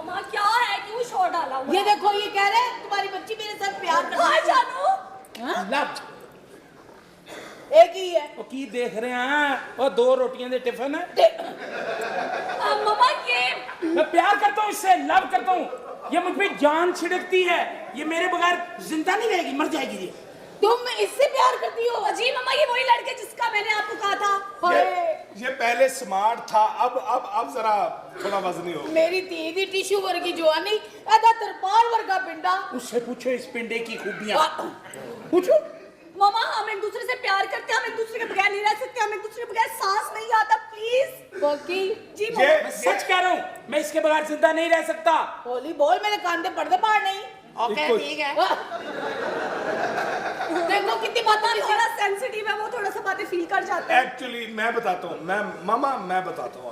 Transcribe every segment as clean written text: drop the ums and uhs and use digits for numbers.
मम्मा क्या है, क्यों शोर डाला हुआ? ये देखो, ये कह रहे हैं तुम्हारी बच्ची मेरे साथ प्यार करती है। जानू लव एक ही है। ਉਹ ਕੀ ਦੇਖ ਰਹੇ ਆ? ਉਹ दो रोटियां दे टिफिन है। मम्मा ये मैं प्यार करता हूँ इससे, लव करता हूँ। ये मुझ पे जान छिड़कती है, ये मेरे बगैर जिंदा नहीं रहेगी, मर जाएगी ये। तुम इससे प्यार करती हो? जी मम्मा, ये वही लड़के जिसका मैंने आपको कहा था। ये पहले स्मार्ट था, अब जरा थोड़ा वजनी हो। मेरी धी दी टिश्यू वर्गी जवानी, एदा तरपाल वर्गा पिंडा। उससे पूछो इस पिंडे की खूबियां, पूछो। मम्मा हम एक दूसरे से प्यार करते हैं, हम एक दूसरे के बगैर नहीं रह सकते, हम एक दूसरे के बगैर सांस नहीं आता, प्लीज। बाकी जी ये- मम्मा। मैं सच कह रहा हूँ, मैं इसके बगैर जिंदा नहीं रह सकता। होली बोल, मेरे कान पे पर्दे पाड़ नहीं। ओके इसको- ठीक है। देखो कितनी बातें थोड़ा सेंसिटिव है वो, थोड़ा सा बातें फील कर जाता है। एक्चुअली मैं बताता हूँ, मैं बताता हूँ।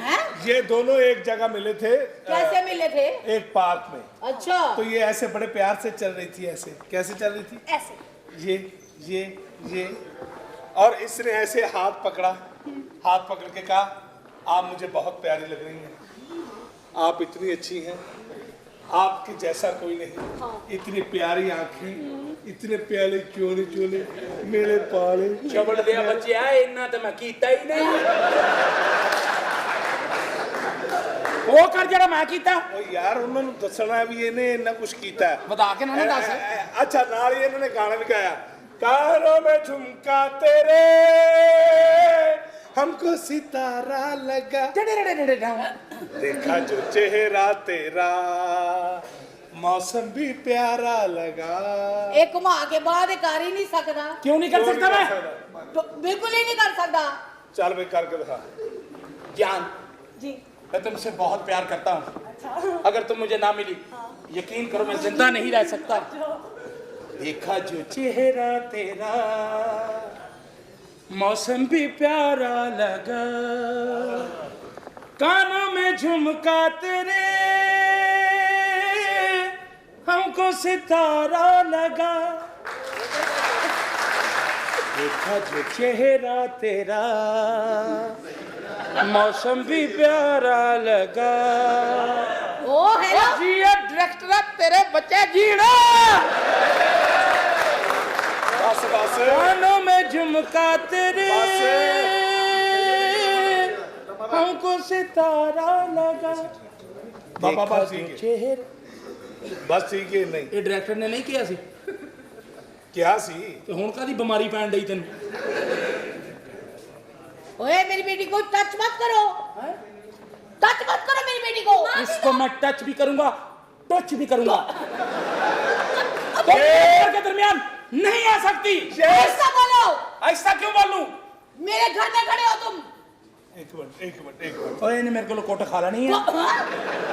हैं? ये दोनों एक जगह मिले थे। कैसे मिले थे? एक पार्क में। अच्छा। तो ये ऐसे बड़े प्यार से चल रही थी, ऐसे कैसे चल रही थी? ऐसे ये और इसने ऐसे हाथ पकड़ा, हाथ पकड़ के कहा आप मुझे बहुत प्यारी लग रही हैं, आप इतनी अच्छी हैं, आपके जैसा कोई नहीं, इतनी प्यारी आंखें, इतने प्यारे चोले चोले मेरे पाले चबड़ दिया बच्चे आए, इन्ना तो मैं कीता ही नहीं। वो कर जरा मैं कीता। ਉਹ ਯਾਰ ਉਹਨਾਂ ਨੂੰ ਦੱਸਣਾ ਵੀ ਇਹਨੇ ਇੰਨਾ ਕੁਝ ਕੀਤਾ ਹੈ। बता के ना दस। ਅੱਛਾ ਨਾਲ ਹੀ ਇਹਨਾਂ ਨੇ ਗਾਣਾ ਵੀ ਗਾਇਆ, कानों में झुमका तेरे हमको सितारा लगा, देखा जो चेहरा तेरा मौसम भी प्यारा लगा। एक घुमा के बाद कर ही नहीं सकता। क्यों नहीं कर सकता मैं? तो बिल्कुल ही नहीं कर सकता। चल भाई करके दिखा। जान जी मैं तुमसे बहुत प्यार करता हूँ, अगर तुम मुझे ना मिली यकीन करो मैं जिंदा नहीं रह सकता। देखा जो चेहरा तेरा मौसम भी प्यारा लगा, कानों में झुमका तेरे हमको सितारा लगा, देखा जो चेहरा तेरा मौसम भी प्यारा लगा। ओ हेलो जी डायरेक्टर तेरे बच्चे जीना। बस बस कानों में झुमका तेरे हमको सितारा लगा। बाबा बस देखा ठीक जो है, चेहरा। बस ठीक है। नहीं ਇਹ ਡਾਇਰੈਕਟਰ ਨੇ ਨਹੀਂ ਕਿਹਾ ਸੀ क्या सी ਤੇ ਹੁਣ ਕਾਦੀ ਬਿਮਾਰੀ ਪੈਣ ਡਈ ਤੈਨੂੰ? ओए मेरी बेटी को टच मत करो। टच मत करो मेरी बेटी को। इसको मैं टच भी करूंगा, टच भी करूंगा। के दरमियान नहीं आ सकती। ऐसा बोलो। ऐसा क्यों बोलूं? मेरे घर में खड़े हो तुम। एक मिनट ओए इन्हें मेरे को कोट खा लेनी है।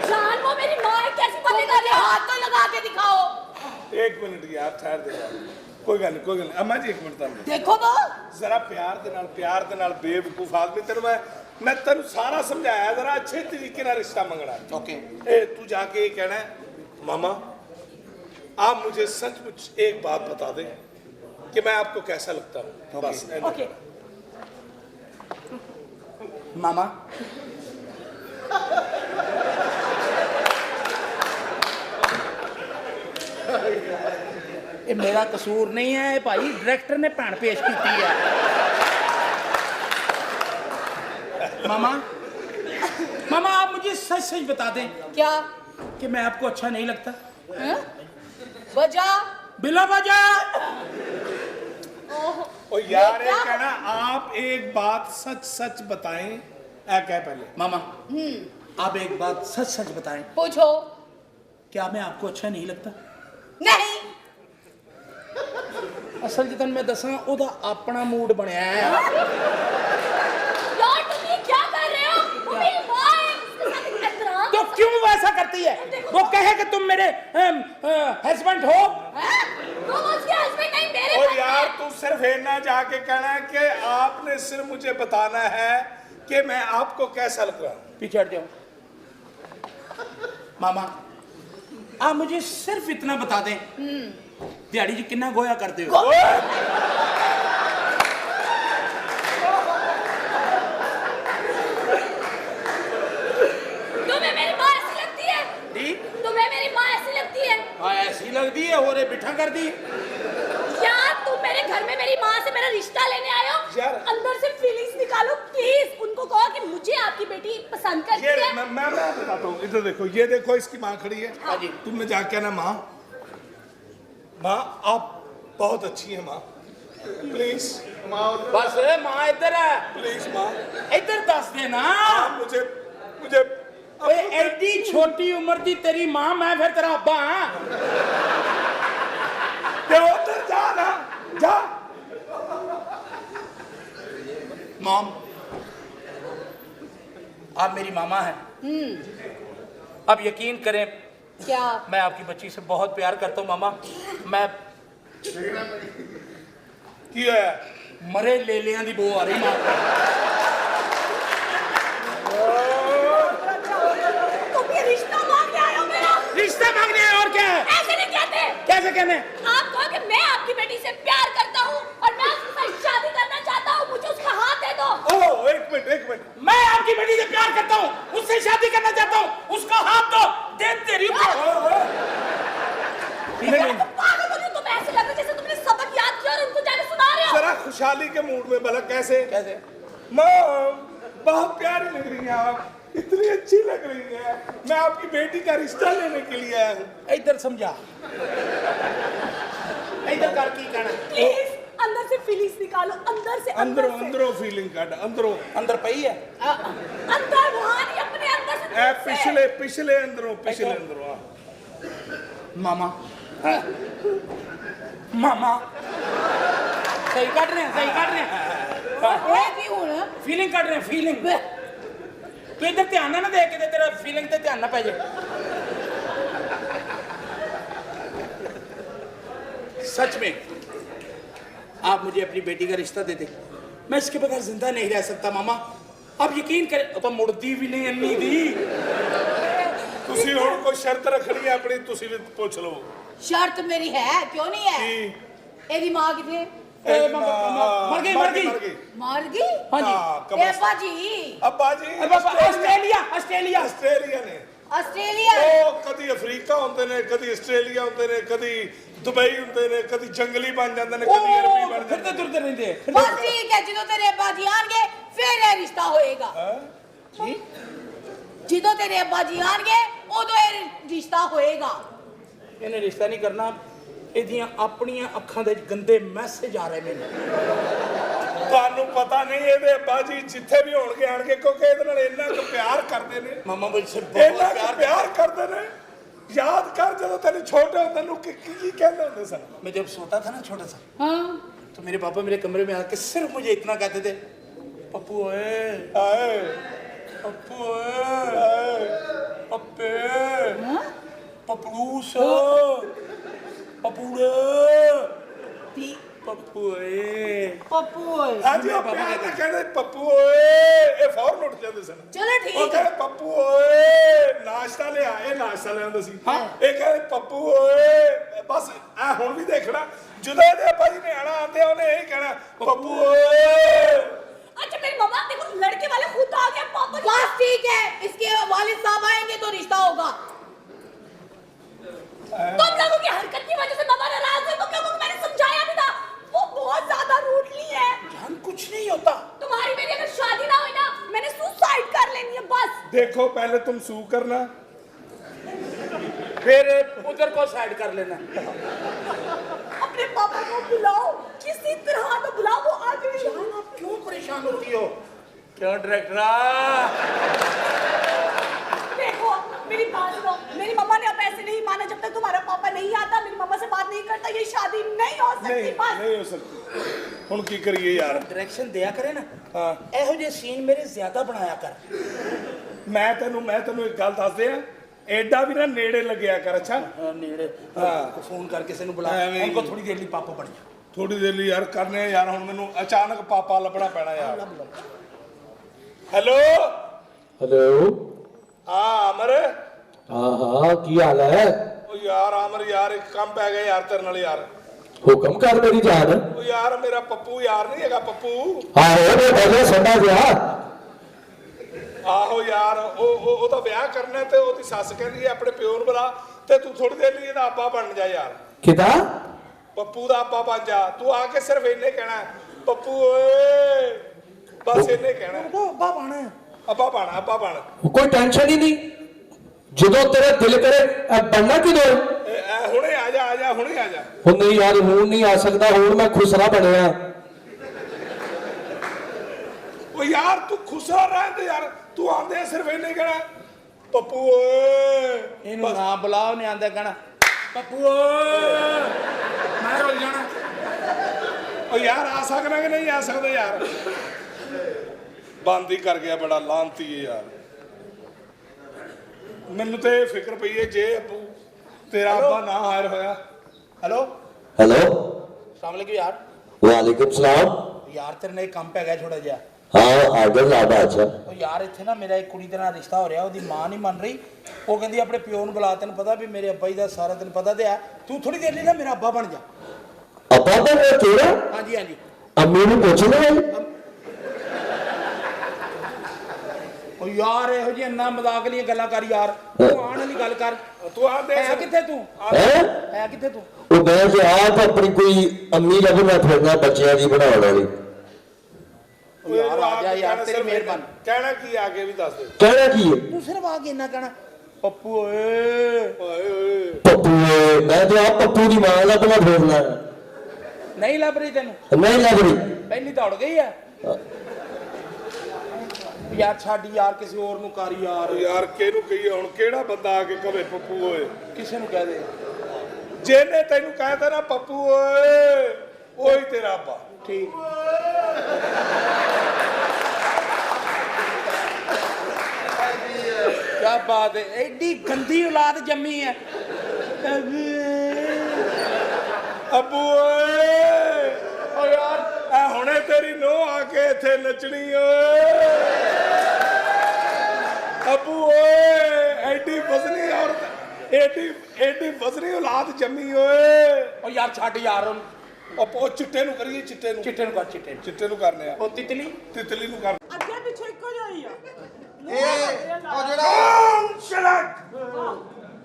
जान वो मेरी माँ है, कैसी बातें कर रहे हो? हाथ तो लगा के दिखाओ। एक मिनट यार ठहर दे यार। कोई गल नहीं अम्मा जी एक मिनट तक देखो तो जरा प्यार दे नाल बेवकूफ आदमी तेन मैं तेन सारा समझाया, जरा अच्छे तरीके नाल रिश्ता मंगना। ओके ए तू जाके ये कहना है मामा आप मुझे सचमुच एक बात बता दें कि मैं आपको कैसा लगता हूँ। बस ओके मामा ये मेरा कसूर नहीं है भाई, डायरेक्टर ने भैन पेश की है। मामा मामा आप मुझे सच सच बता दें क्या कि मैं आपको अच्छा नहीं लगता? वजह बिला वजह। ओ यार ये कहना आप एक बात सच सच बताएं। ऐ कह पहले मामा आप एक बात सच सच बताएं, पूछो। क्या मैं आपको अच्छा नहीं लगता? नहीं असल जितन मैं दसा ओदा अपना मूड बनया है। यार तुम ये क्या कर रहे हो? वो मेरी माँ है, उसके साथ एक एहतराम। तो क्यों वैसा करती है? वो कहे कि तुम मेरे हस्बैंड हो। तुम उसके हस्बैंड नहीं, मेरे ओ हस्बैंड यार हैं। तू सिर्फ इतना जाके कहना है कि आपने सिर्फ मुझे बताना है कि मैं आपको कैसा लग रहा हूँ। पीछे हट जाओ। मामा आप मुझे सिर्फ इतना बता दें दिहाड़ी जी कितना गोया करते हो? तुम्हें मेरी माँ ऐसी लगती है? दी है और बिठा कर दी। यार तुम मेरे घर में मेरी माँ से मेरा रिश्ता लेने आए हो, यार। अंदर से फीलिंग्स निकालो प्लीज। उनको कहो कि मुझे आपकी बेटी पसंद करती ये है। मैं बताता हूँ, इधर देखो, ये देखो इसकी माँ खड़ी है। हाँ जी। तुमने जाके ना माँ, माँ आप बहुत अच्छी है माँ, प्लीज बस माँ इधर है, प्लीज माँ इधर दस देना। आप मुझे मुझे ओए एडी छोटी उम्र दी तेरी माँ, मैं फिर तेरा अब्बा हाँ। क्या उधर जा ना, जा। मॉम, आप मेरी मामा हैं। अब यकीन करें, क्या? मैं आपकी बच्ची से बहुत प्यार करता हूँ मामा। मैं की है? मरे लेलियां दी बो आ रही माँ। तुम ये रिश्ता मांगने आए हो मेरा? रिश्ता मांगने हैं और क्या है? ऐसे नहीं कहते। कैसे कहने? आप कहो कि मैं आपकी बेटी से प्यार करता हूँ और मैं उसके साथ शादी करना चाहता हूँ, मुझे उसका हाथ दे दो। ओह एक मिनट, मैं आपकी बेटी से प्यार करता हूँ, उससे शादी करना चाहता हूँ, उसका हाथ दो। दे तेरी पागल हो गए तुम, ऐसे लग रहा है जैसे तुमने सबक याद किया और उनको जाके सुना रहे हो। जरा खुशहाली के मूड में भला कैसे? कैसे? मॉम बहुत प्यारी लग रही हैं आप, इतनी अच्छी लग रही है। मैं आपकी बेटी का रिश्ता लेने के लिए आया हूँ। इधर समझा, इधर कर की कहना। प्लीज अंदर से फीलिंग्स निकालो, अंदर से अंदरों से। अंदरों फीलिंग काट, अंदरों अंदर पई है। अंदर वहां नहीं, अपने अंदर से ए, दिल से। पिछले पिछले अंदरों, पिछले अंदरों। मामा, मामा सही काट रहे हैं, सही काट रहे हैं। ਇਹ ਕੀ ਹੁਣ? फीलिंग काट रहे हैं, फीलिंग। तू इधर ध्यान ना दे के, तेरा फीलिंग ते ध्यान ना पै जाए। सच में आप मुझे अपनी बेटी का रिश्ता दे दे, मैं इसके बगैर जिंदा नहीं रह सकता मामा। आप यकीन करें, तो मुड़ती भी नहीं अन्नी दी। ਤੁਸੀਂ ਹੁਣ ਕੋਈ ਸ਼ਰਤ ਰੱਖਣੀ ਹੈ ਆਪਣੀ, ਤੁਸੀਂ ਵੀ ਪੁੱਛ ਲਓ। ਸ਼ਰਤ ਮੇਰੀ ਹੈ, ਕਿਉਂ ਨਹੀਂ ਹੈ? ਕੀ? ਇਹਦੀ ਮਾਂ ਕਿੱਥੇ? मर गई, मर गई। ਮਰ ਗਈ? हाँ जी। ਇਹ ਬਾਜੀ ਅੱਬਾ ਜੀ ऑस्ट्रेलिया, ऑस्ट्रेलिया। ਆਸਟ੍ਰੇਲੀਆ ਨੇ, ਆਸਟ੍ਰੇਲੀਆ। ਉਹ ਕਦੀ ਅਫਰੀਕਾ ਹੁੰਦੇ ਨੇ, ਕਦੀ ਆਸਟ੍ਰੇਲੀਆ ਹੁੰਦੇ ਨੇ, ਕਦੀ ਦੁਬਈ ਹੁੰਦੇ ਨੇ, ਕਦੀ ਜੰਗਲੀ ਬਣ ਜਾਂਦੇ ਨੇ, ਕਦੀ ਅਰਬੀ ਬਣ फिरते ਜਾਂਦੇ ਨੇ। तुरते रहते। ਬਸ ਠੀਕ ਹੈ, ਜਦੋਂ ਤੇਰੇ ਅੱਬਾ ਜੀ ਆਣਗੇ ਫਿਰ ਇਹ ਰਿਸ਼ਤਾ ਹੋਏਗਾ। जी ਜਦੋਂ ਤੇਰੇ ਅੱਬਾ ਜੀ ਆਣਗੇ ਉਦੋਂ ਇਹ ਰਿਸ਼ਤਾ ਹੋਏਗਾ। ਇਹਨੇ ਰਿਸ਼ਤਾ ਨਹੀਂ ਕਰਨਾ, ਇਹਦੀਆਂ ਆਪਣੀਆਂ ਅੱਖਾਂ ਦੇ ਗੰਦੇ ਮੈਸੇਜ ਆ ਰਹੇ ਮੈਨੂੰ। ਤੁਹਾਨੂੰ ਪਤਾ ਨਹੀਂ ਇਹਦੇ ਅੱਬਾ ਜੀ ਜਿੱਥੇ ਵੀ ਹੋਣਗੇ ਆਣਗੇ, ਕਿਉਂਕਿ ਇਹਦੇ ਨਾਲ ਇੰਨਾ ਕੁ ਪਿਆਰ ਕਰਦੇ ਨੇ, ਮਾਮਾ ਮੁਝਸੇ ਇੰਨਾ ਬਹੁਤ ਕੁ प्यार ਪਿਆਰ ਕਰਦੇ ਨੇ। ਯਾਦ ਕਰ ਜਦੋਂ ਤੈਨੂੰ ਛੋਟੇ ਹੁੰਦੇ ਨੂੰ ਕੀ ਕਹਿੰਦੇ ਹੁੰਦੇ ਸਨ? मैं जब सोता था ना छोटा सा, ਹਾਂ। तो मेरे पापा मेरे कमरे में आके सिर्फ मुझे इतना कहते थे, पप्पू ओए, ਆਏ पप्पू ओए, पप्पे, पपड़ूस, पपूड़े, ਠੀਕ। पप्पू ओए। ਪੱਪੂ ਓਏ। ਹਾਂਜੀ ਉਹ ਪਾਪਾ ਪਿਆਰ ਨਾਲ ਕਹਿੰਦੇ। ਕਹਿੰਦੇ ਪੱਪੂ ਓਏ, ਇਹ ਫੌਰਨ ਉੱਠ ਜਾਂਦੇ ਸਨ। ਚਲੋ ਉਹ ਠੀਕ ਹੈ। ਕਹਿੰਦੇ ਪੱਪੂ ਓਏ ਨਾਸ਼ਤਾ ਲਿਆ, ਇਹ ਨਾਸ਼ਤਾ ਲਿਆਉਂਦਾ ਸੀ। ਇਹ ਕਹਿੰਦੇ ਪੱਪੂ ਓਏ, ਬਸ ਐ ਹੁਣ ਵੀ ਦੇਖਣਾ, ਜਦੋਂ ਇਹਦੇ ਅੱਬਾ ਜੀ ਨੇ ਆਣਾ ਆਂਦੇ ਉਹਨੇ ਇਹ ਕਹਿਣਾ ਪੱਪੂ ਓਏ। अच्छा मेरी मम्मा देखो, लड़के वाले खुद आ गए पापा जी। बस ठीक है, इसके वालिद साहब आएंगे तो रिश्ता होगा। तुम लोगों की हरकत की वजह से मम्मा नाराज है। तुम लोगों को मैंने समझाया भी था, वो बहुत ज्यादा रूडली है। जान कुछ नहीं होता। तुम्हारी मेरी अगर शादी ना हुई ना, मैंने सुसाइड कर लेनी है बस। देखो पहले तुम सू करना, फिर उधर को साइड कर लेना। अपने पापा को बुलाओ, किसी तरह तो बुलाओ, वो आ गए। जान आप क्यों परेशान होती हो? क्यों डायरेक्टर? देखो मेरी बात सुनो, मेरी मम्मा ने अब ऐसे नहीं माना, जब तक तुम्हारा पापा नहीं आता मेरी मम्मा से बात नहीं करता, ये शादी नहीं हो सकती नहीं बस। नहीं हो सकती। ਹੁਣ ਕੀ ਕਰੀਏ ਯਾਰ? डायरेक्शन दिया करे ना, ਹਾਂ ਇਹੋ ਜਿਹੇ ਸੀਨ ਮੇਰੇ ਜ਼ਿਆਦਾ ਬਣਾਇਆ ਕਰ। ਮੈਂ ਤੈਨੂੰ ਇੱਕ ਗੱਲ ਦੱਸ ਦਿਆਂ, ਐਡਾ ਵੀ ਨਾ ਨੇੜੇ ਲੱਗਿਆ ਕਰ। ਅੱਛਾ नेड़े हाँ। फोन कर किसी ਨੂੰ बुला, ਐਵੇਂ ਹੀ। उनको थोड़ी देर लिए पापा बन जा। ਥੋੜੀ ਦੇਰ ਲਈ ਯਾਰ ਕਰਨੇ ਆ ਯਾਰ, ਹੁਣ ਮੈਨੂੰ ਅਚਾਨਕ ਪਾਪਾ ਲੱਭਣਾ ਪੈਣਾ ਯਾਰ। Hello hello. ਹਾਂ ਅਮਰ, हाँ हाँ की हाल है? ਉਹ ਯਾਰ ਅਮਰ ਯਾਰ ਇੱਕ ਕੰਮ ਪੈ ਗਿਆ ਯਾਰ ਤੇਰੇ ਨਾਲ ਯਾਰ। हुक्म कर मेरी जान। ਉਹ ਯਾਰ ਮੇਰਾ ਪੱਪੂ ਯਾਰ ਨਹੀਂ ਹੈਗਾ ਪੱਪੂ। आहो मैं बोले सुना गया। ਆਹੋ ਯਾਰ ਉਹਦਾ ਵਿਆਹ ਕਰਨਾ ਤੇ ਉਹਦੀ ਸੱਸ ਕਹਿੰਦੀ ਹੈ ਆਪਣੇ ਪਿਓ ਨੂੰ ਬੁਲਾ, ਤੇ ਤੂੰ ਥੋੜੀ ਦੇਰ ਲਈ ਇਹਦਾ ਆਪਾ ਬਣ ਜਾ ਯਾਰ। किदा पप्पू दा आपा बन जा। तू आके सिर्फ इन्ने कहना है, पप्पू ओए, बस इन्ने कहना है। अब्बा पाना है। अब्बा पाना, अब्बा पाना। कोई टेंशन ही नहीं, जो तेरा दिल करे बनना किदों हुणे आ जा, हुणे आ जा। हुण नहीं यार, हुण नहीं आ सकता, हुण मैं खुसरा बनया। ओ यार तू खुसरा रह दे यार, तू आंदे सिर्फ इन्ने कहना पप्पू ओए। इनू ना बुलाओ, ने आंदा कहना पप्पू ओए, मैं रुल जाना। ओ यार आ सकना कि नहीं आ सकते यार? बंद ही कर गया, बड़ा लानती है यार। मैनू तो ये फिक्र पई है जे अबू तेरा अब्बा ना हायर होया। हेलो हेलो अस्सलाम वालेकुम यार। वालेकुम सलाम। यार तेरे ने एक काम पै गया थोड़ा जिहा। हाँ आगे लादा। अच्छा ਉਹ ਯਾਰ ਇੱਥੇ ਨਾ ਮੇਰਾ ਇੱਕ ਕੁੜੀ ਦੇ ਨਾਲ ਰਿਸ਼ਤਾ ਹੋ ਰਿਹਾ, ਉਹਦੀ ਮਾਂ ਨਹੀਂ ਮੰਨ ਰਹੀ। ਉਹ ਕਹਿੰਦੀ ਆਪਣੇ ਪਿਓ ਨੂੰ ਬੁਲਾ, ਤੈਨੂੰ ਪਤਾ ਵੀ ਮੇਰੇ ਅੱਬਾ ਜੀ ਦਾ ਸਾਰਾ ਤੈਨੂੰ ਪਤਾ ਤੇ ਆ, ਤੂੰ ਥੋੜੀ ਦੇਰ ਲਈ ਨਾ ਮੇਰਾ ਅੱਬਾ ਬਣ ਜਾ। अब्बा तो मैं तेरा ਹਾਂਜੀ ਹਾਂਜੀ। अम्मी ने पूछ लिया। ਉਹ ਯਾਰ ਇਹੋ ਜਿਹੀ ਇੰਨਾ ਮਜ਼ਾਕ ਵਾਲੀਆਂ ਗੱਲਾਂ ਕਰ ਯਾਰ, ਤੂੰ ਆਣ ਵਾਲੀ ਗੱਲ ਕਰ। तू आ दे ਹੈ ਕਿੱਥੇ ਤੂੰ? है ਹੈ ਕਿੱਥੇ ਤੂੰ? वो मैं जो आप अपनी कोई अम्मी लभना फिरना बच्चियां दी बनाने वाली। ਉਹ ਯਾਰ ਆ ਜਾ ਯਾਰ, ਤੇਰੀ ਮਿਹਰਬਾਨੀ। कहना की आगे भी दस दे। कहना की है ਤੂੰ ਸਿਰਫ ਆ ਕੇ ਇੰਨਾ ਕਹਿਣਾ ਪੱਪੂ ਓਏ। ओए ओए पप्पू मैं तो आप पप्पू की मां लभना फिरना ਨਹੀਂ ਲੱਭ ਰਹੀ ਤੈਨੂੰ? नहीं लग रही। ਪਹਿਲੀ ਤਾਂ ਉੜ ਗਈ ਆ ਯਾਰ। ਛੱਡ ਯਾਰ, ਕਿਸੇ ਹੋਰ ਨੂੰ ਕਰ ਯਾਰ। यार केनू कहिए हुण, केड़ा बंदा आके कवे पप्पू ओए? ਕਿਸੇ ਨੂੰ ਕਹਿ ਦੇ। जेने तेनू कहता ना पप्पू ओए, ओही तेरा अब्बा। ठीक क्या बात है, एडी गंदी औलाद जम्मी है। अब्बू ओए, ओ यार ए हुणे तेरी नो आके इथे नचनी ओए। अब्बू ओए, एडी फसनी औरत, एडी फसनी औलाद जम्मी ओए। ओ यार छाड़ यार, ओ चिट्टे नु करिए, चिट्टे नु, चिट्टे नु कर, चिट्टे नु करने आ। ओ तितली, तितली नु कर। ਅੱਗੇ ਪਿੱਛੇ ਇੱਕੋ ਜਿਹਾ ਹੀ ਆ ਉਹ ਜਿਹੜਾ ਸ਼ਲਕ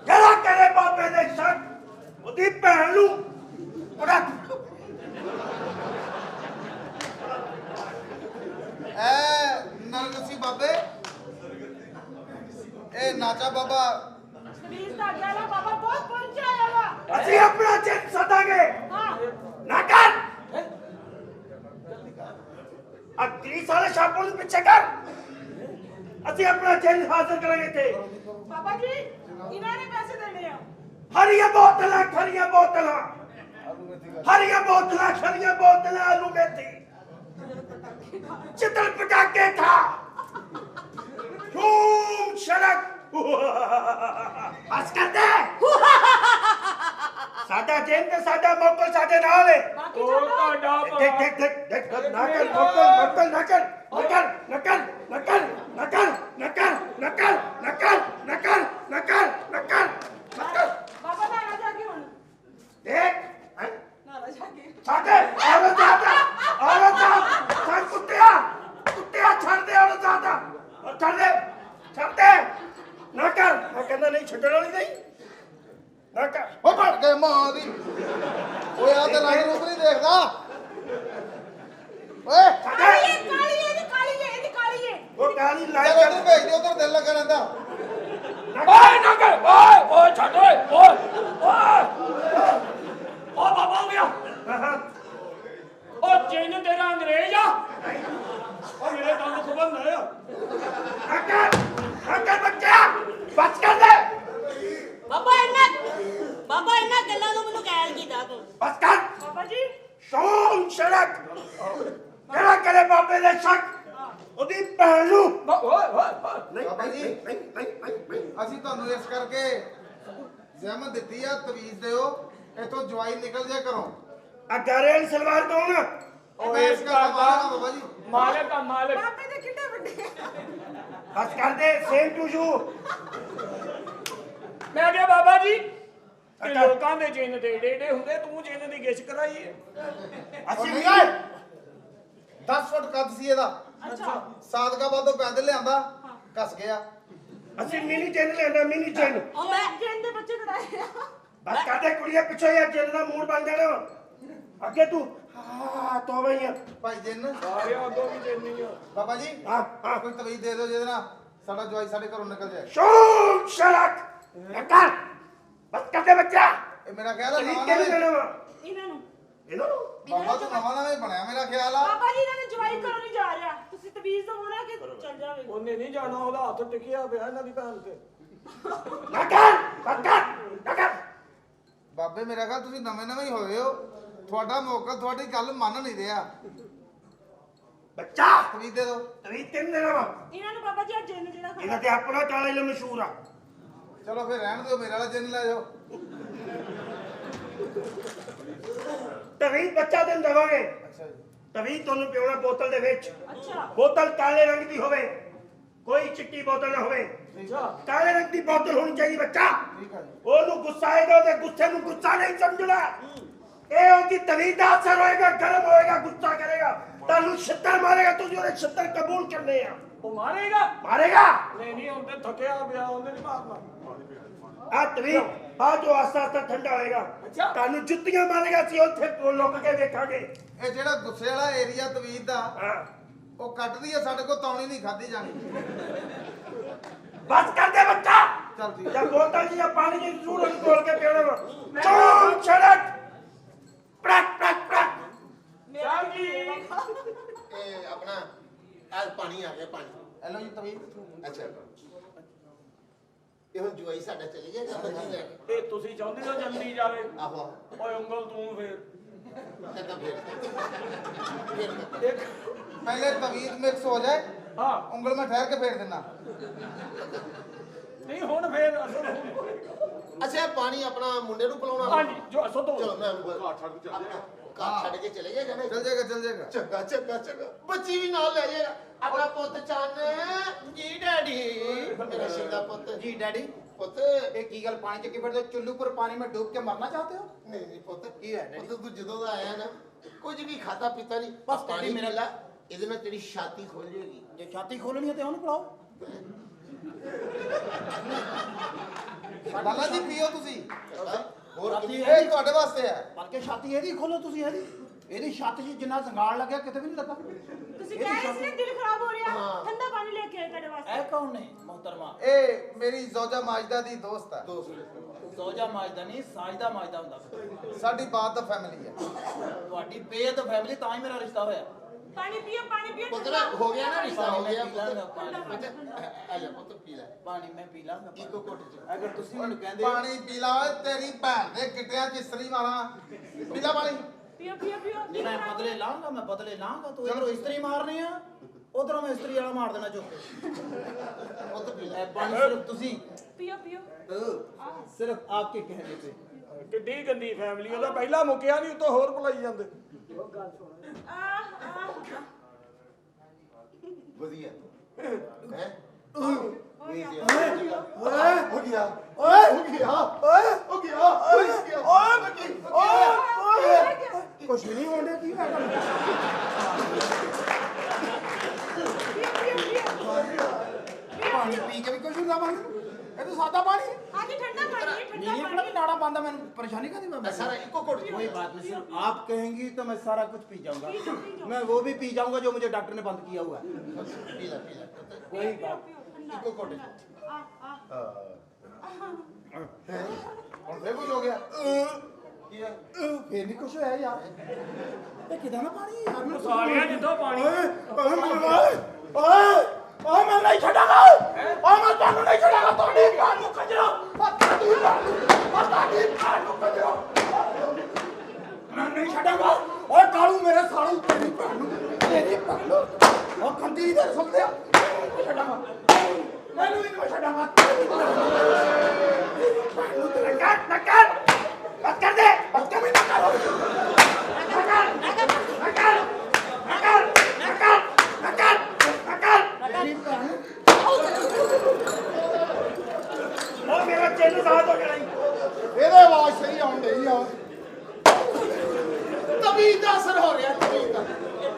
ਜਿਹੜਾ ਕਰੇ ਬਾਬੇ ਦੇ ਸ਼ੱਕ ਉਹਦੀ ਭੈਣ ਨੂੰ ਉਹਦਾ ਨਰਗਸੀ ਬਾਬੇ, ਇਹ ਨਾਚਾ ਬਾਬਾ ਸਰੀਰ ਦਾ ਗਾਲਾ ਬਾਬਾ ਬਹੁਤ ਪਹੁੰਚਾਇਆ ਵਾ। ਅਸੀਂ ਆਪਣਾ ਚਿੱਤ ਸਦਾਂਗੇ ਹਾਂ ਨਾ ਕਰ ਆ 30 ਸਾਲ ਸ਼ਾਪੋਂ ਦੇ ਪਿੱਛੇ ਕਰ। ਅਸੀਂ ਆਪਣਾ ਚਿੱਤ ਹਾਸਲ ਕਰਾਂਗੇ ਤੇ ਬਾਬਾ ਜੀ ਇਹਨਾਂ ਨੇ ਪੈਸੇ ਦੇਣੇ ਆ। ਹਰੀਆਂ ਬੋਤਲਾਂ, ਖਰੀਆਂ ਬੋਤਲਾਂ, ਹਰੀਆਂ ਬੋਤਲਾਂ, ਖਰੀਆਂ ਬੋਤਲਾਂ, ਆਲੂ ਮੇਥੀ, चितल पटाके था, धूम शरक, हंस कर दे, सादा जेन ते सादा मोकल सादे नाल है, ਬਾਕੀ ਛੱਡੋ। देख देख देख देख नाकर मोकल मोकल नाकर नकर नकर नकर नकर नकर नकर नकर नकर नकर नकर नकर ਬਾਬਾ ਨਾ ਜਾ ਕੇ ਹੁਣ देख ਨਾ ਜਾ ਕੇ सादे औरत जाता साथ कुत्तिया कुत्तिया छड़ दे औरत जाता छड़ दे ना कर मैं कहना नहीं छड़ने वाली नहीं ना कर ਉਹ ਭੜ ਕੇ ਮਾਂ ਦੀ। ਓਏ ਆ ਤੇ ਰੰਗ ਰੂਪ ਨਹੀਂ ਦੇਖਦਾ। ਓਏ ਕਾਲੀ ਹੈ, ਕਾਲੀ ਹੈ, ਇਹਦੀ ਕਾਲੀ ਹੈ, ਇਹਦੀ ਕਾਲੀ ਹੈ। वो काली ਚੱਲ लाइट ਉਹਨੂੰ ਭੇਜ ਦੇ, ਉਧਰ ਦਿਲ ਲੱਗਾ ਰਹਿੰਦਾ। ओए ना कर, ओए ओए छाड़, ओए ओए ओ बाबा हो गया। ओ चैन तेरा अंग्रेज आ, ओ मेरे दंद खुबन है। ना कर बच्चा बच कर दे ਬਾਬਾ ਇਹਨਾਂ ਗੱਲਾਂ ਨੂੰ ਮੈਨੂੰ ਗੈਲ ਕੀਤਾ ਤੂੰ। बस कर ਬਾਬਾ ਜੀ सोम सड़क तेरा करे बाबे दे शक ओदी भैन नू ਬਾਬਾ ਜੀ ਅਸੀਂ ਤੁਹਾਨੂੰ ਇਸ ਕਰਕੇ ਜ਼ਹਿਮਤ ਦਿੱਤੀ ਆ, ਤਵੀਜ਼ ਦਿਓ, ਇੱਥੋਂ ਜਵਾਈ ਨਿਕਲ ਜਾ ਘਰੋਂ। अगारेल सलवार कौन ਮੈਂ ਇਸ ਘਰ ਦਾ ਮਾਲਕ ਹਾਂ ਬਾਬਾ ਜੀ। मालिक का मालिक। ਬਾਬੇ ਦੇ ਕਿੰਨੇ ਵੱਡੇ ਆ। बस कर दे सेम टू यू मैं क्या बाबा जी, ਇਹ ਲੋਕਾਂ ਦੇ ਚਿੰਨ ਤੇ ਏਡੇ ਏਡੇ ਹੁੰਦੇ, ਤੂੰ ਚਿੰਨ ਦੀ ਗਿੱਛ ਕਰਾਈ ਹੈ। ਅਸੀਂ ਨਹੀਂ भी ਓਏ, 10 ਫੁੱਟ ਕੱਦ ਸੀ ਇਹਦਾ। ਅੱਛਾ ਸਾਦਕਾ ਬਾਦੋਂ ਪੈਦਲ ਲਿਆਂਦਾ, ਕੱਸ ਗਿਆ। ਅਸੀਂ मिनी चैन लेना मिनी चैन ਉਹ ਮੈਂ ਜਿੰਨ ਦੇ ਬੱਚੇ ਕਢਾਏ ਆ। ਬਸ ਕਰਦੇ ਕੁੜੀਏ ਪਿੱਛੇ ਯਾਰ ਜਿੰਨ ਦਾ ਮੂਡ ਬਣ ਜਾਣਾ ਵਾ। ਅੱਗੇ ਤੂੰ ਹਾਂ ਤੋ ਬਈਆ ਭਾਈ ਜਿੰਨ ਸਾਰਿਆਂ ਅੱਗੋਂ ਵੀ ਦੇਣੀ ਆ। ਬਾਬਾ ਜੀ ਹਾਂ ਕੋਈ ਤਵੀਜ਼ ਦੇ ਦਿਓ ਜਿਹਦੇ ਨਾਲ ਸਾਡਾ ਜਵਾਈ ਸਾਡੇ ਘਰੋਂ ਨਿਕਲ ਜਾਏ। ਸ਼ੂਮ ਸ਼ਲਕ ਨਕਰ ਬਸ ਕਰਦੇ ਬੱਚਾ ਇਹ ਮੇਰਾ ਖਿਆਲ ਹੈ ਤਵੀਜ਼ ਨਵਾਂ ਕਿਹਨੂੰ ਨਵਾਂ ਦੇਣਾ ਵਾ ਇਹਨਾਂ ਨੂੰ ਇਹਨੂੰ ਬਾਬਾ ਤੂੰ ਨਵਾਂ ਨਵਾਂ ਹੀ ਬਣਿਆ ਮੇਰਾ ਖਿਆਲ ਆ। ਬਾਬਾ ਜੀ ਇਹਨਾਂ ਨੇ ਜਵਾਈ ਘਰੋਂ ਨਹੀਂ ਜਾ ਰਿਹਾ, ਤੁਸੀਂ ਤਵੀਜ਼ ਦਵੋ ਨਾ ਕਿ ਚੱਲ ਜਾਵੇ। ਉਹਨੇ ਨਹੀਂ ਜਾਣਾ, ਉਹਦਾ ਹੱਥ ਟਿਕਿਆ ਪਿਆ ਇਹਨਾਂ ਦੀ ਭੈਣ ਤੇ। ਨਕਰ ਬਾਬੇ ਮੇਰਾ ਖਿਆਲ ਤੁਸੀਂ ਨਵੇਂ ਨਵੇਂ ਹੀ ਹੋਏ ਹੋ, ਤੁਹਾਡਾ ਮੌਕਾ ਤੁਹਾਡੀ ਗੱਲ ਮੰਨ ਨਹੀਂ ਰਿਹਾ। ਬੱਚਾ ਤਵੀਜ਼ ਦੇ ਦਿਓ। ਤਵੀਜ਼ ਕਿਹਨੂੰ ਦੇਣਾ ਵਾ ਇਹਨਾਂ ਨੂੰ ਬਾਬਾ ਜੀ ਆ ਜਿੰਨ ਜਿਹੜਾ ਇਹਦਾ ਤੇ ਆਪਣਾ ਕਾਲੇ ਲਈ ਮਸ਼ਹੂਰ ਆ ਚਲੋ ਫਿਰ ਰਹਿਣ ਦਿਓ, ਮੇਰੇ ਵਾਲਾ ਜਿੰਨ ਲੈ ਜਾਓ। ਤਵੀਜ਼ ਬੱਚਾ ਤੈਨੂੰ ਦੇਵਾਂਗੇ। ਅੱਛਾ ਜੀ ਤਵੀਜ਼ ਤੁਹਾਨੂੰ ਪਿਉਣਾ ਬੋਤਲ ਦੇ ਵਿੱਚ। ਅੱਛਾ ਬੋਤਲ ਕਾਲੇ ਰੰਗ ਦੀ ਹੋਵੇ, ਕੋਈ ਚਿੱਟੀ ਬੋਤਲ ਨਾ ਹੋਵੇ। ਕਾਲੇ ਰੰਗ ਦੀ ਬੋਤਲ ਹੋਣੀ ਚਾਹੀਦੀ ਬੱਚਾ। ਠੀਕ ਹੈ ਜੀ। ਉਹਨੂੰ ਗੁੱਸਾ ਆਏਗਾ, ਉਹਦੇ ਗੁੱਸੇ ਨੂੰ ਗੁੱਸਾ ਨਹੀਂ ਸਮਝਣਾ। ਇਹ ਉਹਦੀ ਤਵੀਜ਼ ਦਾ ਅਸਰ ਹੋਏਗਾ, ਗਰਮ ਹੋਏਗਾ, ਗੁੱਸਾ ਕਰੇਗਾ, ਤੁਹਾਨੂੰ ਛਿੱਤਰ ਮਾਰੇਗਾ, ਤੁਸੀਂ ਉਹਦੇ ਛਿੱਤਰ ਕਬੂਲ ਕਰਨੇ ਆ। ਉਹ ਮਾਰੇਗਾ? ਮਾਰੇਗਾ ਨਹੀਂ ਨਹੀਂ, ਉਹਨੇ ਥੱਕਿਆ ਪਿਆ, ਉਹਨੇ ਨਹੀਂ ਮਾਰਨਾ। ਆ ਤਵੀਜ਼ ਬਾਅਦ ਜੋ ਆਸਤਾ ਆਸਤਾ ਠੰਡਾ ਹੋਏਗਾ, ਤੁਹਾਨੂੰ ਜੁੱਤੀਆਂ ਮਾਰੇਗਾ। ਅਸੀਂ ਉੱਥੇ ਲੁੱਕ ਕੇ ਵੇਖਾਂਗੇ। ਇਹ ਜਿਹੜਾ ਗੁੱਸੇ ਵਾਲਾ ਏਰੀਆ ਤਵੀਜ਼ ਦਾ ਹਾਂ ਉਹ ਕੱਟਦੀ ਹੈ, ਸਾਡੇ ਕੋਲ ਤੌਣੀ ਨਹੀਂ ਖਾਧੀ ਜਾਣੀ। ਬਸ ਕਰ ਦੇ ਬੱਚਾ। ਚੱਲ ਠੀਕ ਜਾਂ ਬੋਤਲ ਜਾਂ ਪਾਣੀ ਦੀ ਜ਼ਰੂਰ ਉਹਨੂੰ ਖੋਲ ਕੇ ਪੀਣਾ ਵਾ। ਚੋਂ ਛੜਕ ਪ੍ਰਕ ਪ੍ਰਕ ਪ੍ਰਕ ਮੇਰਾ ਜੀ ਇਹ ਆਪਣਾ ਅੱਜ ਪਾਣੀ ਆ ਗਿਆ ਪਾਣੀ। ਇਹ ਲਓ ਜੀ ਤਵੀਜ਼। ਅੱਛਾ ਇਹ ਹੁਣ ਜਵਾਈ ਸਾਡਾ ਚਲੇ ਜਾਏਗਾ ਬੱਚੀ ਲੈ ਕੇ। ਇਹ ਤੁਸੀਂ ਚਾਹੁੰਦੇ ਹੋ ਜਲਦੀ ਜਾਵੇ? ਆਹੋ ਓਏ ਉਂਗਲ ਤੂੰ ਫੇਰ। ਕਹਿੰਦਾ ਫਿਰ ਇੱਕ ਪਹਿਲੇ ਤਵੀਜ਼ ਮਿਕਸ ਹੋ ਜਾਏ, ਹਾਂ ਉਂਗਲ ਮੈਂ ਠਹਿਰ ਕੇ ਫੇਰ ਦਿੰਦਾ। ਨਹੀਂ ਹੁਣ ਫੇਰ ਅਸਲ ਹੋਊਗਾ। ਅੱਛਾ ਇਹ ਪਾਣੀ ਆਪਣਾ ਮੁੰਡੇ ਨੂੰ ਪਿਲਾਉਣਾ। ਹਾਂਜੀ ਜੋ ਅਸਲ ਤੋਂ ਚਲੋ ਮੈਂ ਘਰ ਛੱਡ ਕੇ ਚਲੇ ਜਾਏਗਾ ਨਾ। ਚੱਲ ਜਾਏਗਾ ਚੱਲ ਜਾਏਗਾ। ਚੰਗਾ ਚੰਗਾ ਚੰਗਾ ਬੱਚੀ ਵੀ ਨਾਲ ਲੈ ਜਾਏਗਾ। ਆਪਣਾ ਪੁੱਤ ਚੰਨ ਜੀ ਡੈਡੀ ਮੇਰਾ ਸ਼ਿੰਦਾ ਪੁੱਤ जी डैडी ਪੁੱਤ ये की गल पानी चक्की फिरते चुल्लू पर पानी में डूब के मरना चाहते हो ਨਹੀਂ ਨਹੀਂ ਪੁੱਤ ਕੀ ਹੈ ਡੈਡੀ? ਪੁੱਤ ਤੂੰ ਜਦੋਂ ਦਾ ਆਇਆ ਨਾ ਕੁਝ ਵੀ ਖਾਦਾ ਪੀਤਾ ਨਹੀਂ ਬਸ ਪਾਣੀ ਡੈਡੀ ਮੇਰਾ- ਮਿਲਾ ਇਹਦੇ ਨਾਲ ਤੇਰੀ ਛਾਤੀ ਖੁੱਲ ਜਾਏਗੀ। जे छाती खोलनी है तो उन्हें पिलाओ ਲਾਲਾ ਜੀ ਪੀਓ ਤੁਸੀਂ, ਹੋਰ ਛਾਤੀ ਕਿੰਨੀ- ਇਹ ਤੁਹਾਡੇ ਵਾਸਤੇ ਹੈ। बल्कि छाती ਇਹਦੀ ਖੋਲੋ ਤੁਸੀਂ ਇਹਦੀ ਛਾਤੀ 'ਚ ਜਿੰਨਾ ਜ਼ੰਗਾਲ ਲੱਗਿਆ ਕਿਤੇ ਵੀ ਨਹੀਂ ਲੱਗਾ। ਤੁਸੀਂ ਕਹਿ ਰਹੇ ਸੀ ਨਾ ਦਿਲ ਖਰਾਬ ਹੋ ਰਿਹਾ, ਠੰਡਾ ਪਾਣੀ ਲੈ ਕੇ ਆਏ ਤੁਹਾਡੇ ਵਾਸਤੇ। ਇਹ ਕੌਣ ਨੇ ਮੁਹਤਰਮਾ? ਇਹ ਮੇਰੀ ਜ਼ੋਜਾ ਮਾਜਦਾ ਦੀ ਦੋਸਤ ਹੈ। ਜ਼ੋਜਾ ਮਾਜਦਾ ਨਹੀਂ ਸਾਜਦਾ ਮਾਜਦਾ ਹੁੰਦਾ। ਸਾਡੀ ਬਾਤ ਦਾ ਫੈਮਿਲੀ ਹੈ। ਤੁਹਾਡੀ ਬੇਦ ਫੈਮਿਲੀ ਤਾਂ ਹੀ ਮੇਰਾ ਰਿਸ਼ਤਾ ਹੋਇਆ। ਪਾਣੀ ਪੀਓ ਪੁੱਤ ਨਾ ਹੋ ਗਿਆ ਨਾ ਰਿਸ਼ਤਾ ਹੋ ਗਿਆ ਪੀ ਲਾਂਗਾ ਪੁੱਤ ਪਾਣੀ ਆ ਜਾ ਪੁੱਤ ਪੀ ਲੈ ਪਾਣੀ ਮੈਂ ਪੀ ਲਾਂਗਾ ਇੱਕੋ ਘੁੱਟ ਚ। ਅਗਰ ਤੁਸੀਂ ਮੈਨੂੰ ਕਹਿੰਦੇ ਪਾਣੀ ਪੀ ਲਾ ਓਏ, ਤੇਰੀ ਭੈਣ ਦੇ ਗਿੱਟਿਆਂ 'ਚ ਇਸਤਰੀ ਮਾਰਾਂ। ਪੀ ਲਾ ਪਾਣੀ। ਪੀਓ ਨਹੀਂ ਮੈਂ ਬਦਲੇ ਲਾਂਗਾ ਤੂੰ ਇਧਰੋਂ ਇਸਤਰੀ ਮਾਰਨੀ ਆ, ਉਧਰੋਂ ਮੈਂ ਇਸਤਰੀ ਵਾਲਾ ਮਾਰ ਦੇਣਾ ਚੁੱਕ ਕੇ। ਪੁੱਤ ਪੀ ਲੈ ਇਹ ਪਾਣੀ ਸਿਰਫ ਤੁਸੀਂ ਪੀਓ ਸਿਰਫ आपके कहने पे ਕਿੱਡੀ ਗੰਦੀ ਫੈਮਿਲੀ, ਉਹਦਾ ਪਹਿਲਾਂ ਮੁੱਕਿਆ ਨਹੀਂ, ਉਤੋਂ ਹੋਰ ਭੁਲਾਈ ਜਾਂਦੇ। ਵਧੀਆ ਹੈ हो गया कुछ नहीं होने की पानी पी के भी कुछ नहीं लावांगे ये तो सादा पानी है आगे ठंडा पानी है, ठंडा नीली पानी। नाड़ा बांधा मैंने परेशानी का मैं ਸਾਰਾ ਇੱਕੋ ਘੁੱਟ ਚ। कोई बात नहीं सिर्फ आप कहेंगी तो मैं सारा कुछ पी जाऊंगा मैं वो भी पी जाऊंगा जो मुझे डॉक्टर ने बंद किया हुआ है ਪੀ ਲੈ ਪੁੱਤ कोई बात ਇੱਕੋ ਘੁੱਟ ਚ। ਹੁਣ ਫੇਰ ਕੁਝ ਹੋ ਗਿਆ। ਕੀ ਹੈ फिर भी कुछ है यार ये किधर ना पानी है यार ਸਾਲਿਆਂ ਜਿੱਥੋਂ ਪਾਣੀ ओए मैं नहीं छड़ागा ओए मैं ਤੁਹਾਨੂੰ नहीं छड़ागा ਤੁਹਾਡੀ ਭੈਣ ਨੂੰ ਕਜਰਾ ਤੁਹਾਡੀ ਭੈਣ ਨੂੰ ਕਜਰਾ मैं नहीं छड़ागा ओए ਕਾਲੂ ਮੇਰੇ ਸਾਲੂ ਤੇਰੀ ਭੈਣ ਨੂੰ ਉਹ ਕੰਦੀ ਦੇ ਸੁਣਦੇ ਆ ਛੜਾਗਾ ਮੈਨੂੰ ਇਹਨੂੰ ਛੜਾਗਾ ਨਕਰ ਬਸ ਕਰ ਦੇ ਬਸ ਕਰ ਉਹ ਮੇਰਾ ਚਿੰਨ ਸਾਥ ਹੋ ਗਿਆ ਨਹੀਂ। ਇਹਦੇ ਆਵਾਜ਼ ਸਹੀ ਆਉਣ ਡਈ ਆ। ਤਵੀਜ਼ ਦਾ ਅਸਰ ਹੋ ਰਿਹਾ ਤਵੀਜ਼ ਦਾ।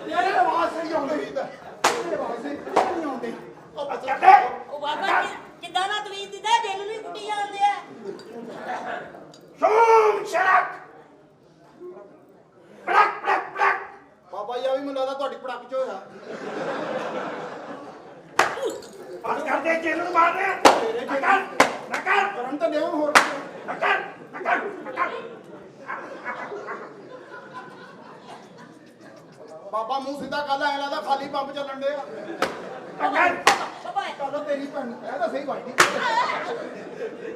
ਇਹਦੇ ਆਵਾਜ਼ ਸਹੀ ਆਉਣ ਡਈ ਤਾਂ ਇਹਦੇ ਆਵਾਜ਼ ਸਹੀ ਨਹੀਂ ਆਉਂਦੀ। ਉਹ ਬੱਚਾ ਕਰਦੇ ਉਹ ਬਾਬਾ ਕਿਦਾਂ ਨਾ ਤਵੀਜ਼ ਦਿੱਤਾ ਦਿਲ ਨੂੰ ਕੁੱਟੀ ਜਾਂਦੇ ਆ ਸ਼ੂ ਡਿਆ ਹੋਰ ਨਕਲ ਨਕਲ ਨਕਲ ਬਾਬਾ ਮੂੰਹ ਸਿੱਧਾ ਕਰ ਲੈ, ਐ ਲੱਗਦਾ ਖਾਲੀ ਪੰਪ ਚੱਲਣ ਡਿਆ। ਨਕਲ ਚੱਲ ਤੇਰੀ ਭੈਣ ਨੂੰ ਕਹਿ ਤਾਂ ਸਹੀ ਬਾਈ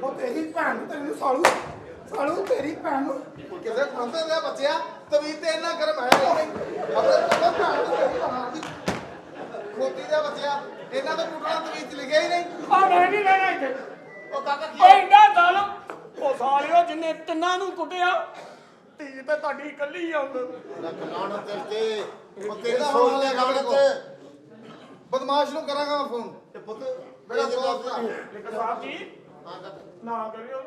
ਉਹ ਤੇਰੀ ਭੈਣ ਨੂੰ, ਤੈਨੂੰ ਸਾਲੂ ਤੇਰੀ ਭੈਣ ਨੂੰ ਕਿਸੇ ਖੰਦੇ ਦੇ ਬੱਚਿਆ ਤਵੀਤ ਤੇ ਇੰਨਾ ਗਰਮ ਹੈ ਨਹੀਂ ਆਪਣੇ ਤਾਂ ਭੈਣ ਨੂੰ ਤੇਰੀ ਬਣਾਉਂਦੀ ਖੋਤੀ ਦੇ ਬੱਚਿਆ ਇਹਨਾਂ ਦਾ ਕੁੱਟਣਾ ਤਵੀਤ ਚ ਲਿਖਿਆ ਹੀ ਨਹੀਂ। ਆ ਮੈਂ ਨਹੀਂ ਰਹਿਣਾ ਇੱਥੇ। ਉਹ ਕਾਕਾ ਕੀ ਓਏ ਇੰਨਾ ਜ਼ਾਲਮ ਉਹ ਸਾਲਿਓ ਜਿੰਨੇ ਤਿੰਨਾਂ ਨੂੰ ਕੁੱਟਿਆ ਧੀ ਤੇ ਤੁਹਾਡੀ ਇਕੱਲੀ ਆ ਲਾਣਾ ਤੇਰੇ ਉਹ ਤੇਰੀ ਇਹਦਾ ਸੋਚ ਹੁਣ ਲੈ ਲੈ ਗੱਲ ਤੇ ਬਦਮਾਸ਼ ਨੂੰ ਕਰਾਂਗਾ ਮੈਂ ਫੋਨ ਤੇ ਪੁੱਤ ਮੇਰਾ ਇਹ ਜਿਹੜਾ ਦੋਸਤ ਆ। ਸਾਹਿਬ ਜੀ ਹਾਂ ਕਰ ਨਾ ਕਰਿਓ